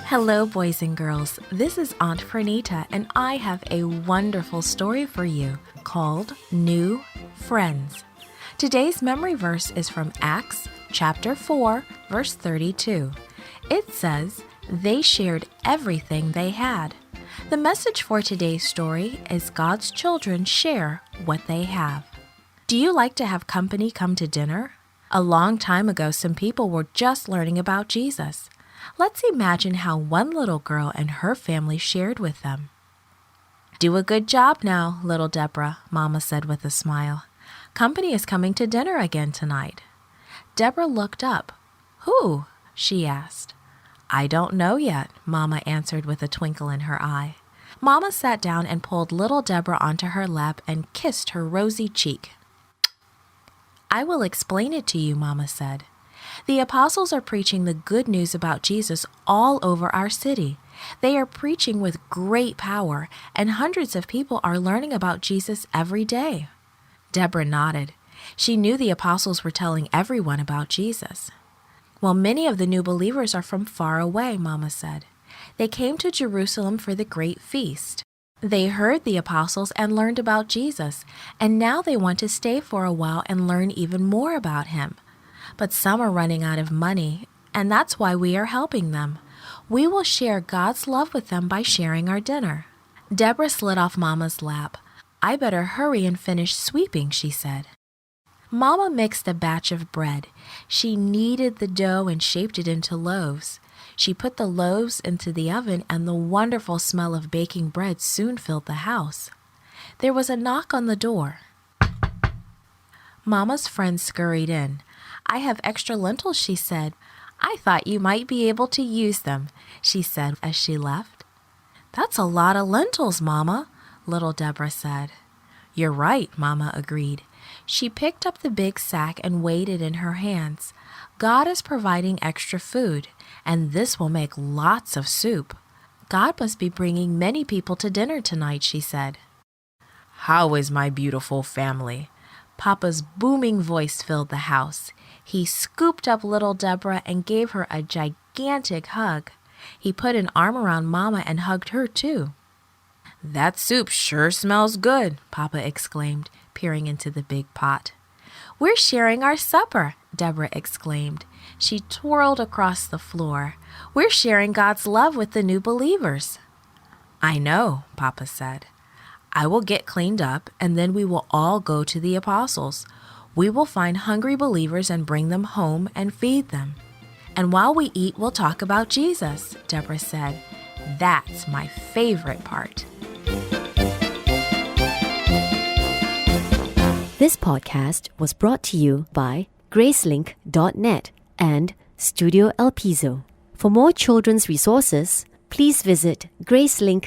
Hello, boys and girls. This is Aunt Pranita, and I have a wonderful story for you called New Friends. Today's memory verse is from Acts chapter 4, verse 32. It says, "They shared everything they had." The message for today's story is God's children share what they have. Do you like to have company come to dinner? A long time ago, some people were just learning about Jesus. Let's imagine how one little girl and her family shared with them. "Do a good job now, little Deborah," Mama said with a smile. "Company is coming to dinner again tonight." Deborah looked up. "Who?" she asked. "I don't know yet," Mama answered with a twinkle in her eye. Mama sat down and pulled little Deborah onto her lap and kissed her rosy cheek. "I will explain it to you," Mama said. "The apostles are preaching the good news about Jesus all over our city. They are preaching with great power, and hundreds of people are learning about Jesus every day." Deborah nodded. She knew the apostles were telling everyone about Jesus. "Well, many of the new believers are from far away," Mama said. "They came to Jerusalem for the great feast. They heard the apostles and learned about Jesus, and now they want to stay for a while and learn even more about him. But some are running out of money, and that's why we are helping them. We will share God's love with them by sharing our dinner." Deborah slid off Mama's lap. "I better hurry and finish sweeping," she said. Mama mixed a batch of bread. She kneaded the dough and shaped it into loaves. She put the loaves into the oven, and the wonderful smell of baking bread soon filled the house. There was a knock on the door. Mama's friend scurried in. "I have extra lentils," she said. "I thought you might be able to use them," she said as she left. "That's a lot of lentils, Mama," little Deborah said. "You're right," Mama agreed. She picked up the big sack and weighed it in her hands. God is providing extra food, and this will make lots of soup. God must be bringing many people to dinner tonight, she said. "How is my beautiful family?" Papa's booming voice filled the house. He scooped up little Deborah and gave her a gigantic hug. He put an arm around Mama and hugged her too. "That soup sure smells good," Papa exclaimed, peering into the big pot. "We're sharing our supper," Deborah exclaimed. She twirled across the floor. "We're sharing God's love with the new believers." "I know," Papa said. "I will get cleaned up, and then we will all go to the apostles. We will find hungry believers and bring them home and feed them. And while we eat, we'll talk about Jesus," Deborah said. "That's my favorite part." This podcast was brought to you by Gracelink.net and Studio El Piso. For more children's resources, please visit Gracelink.net.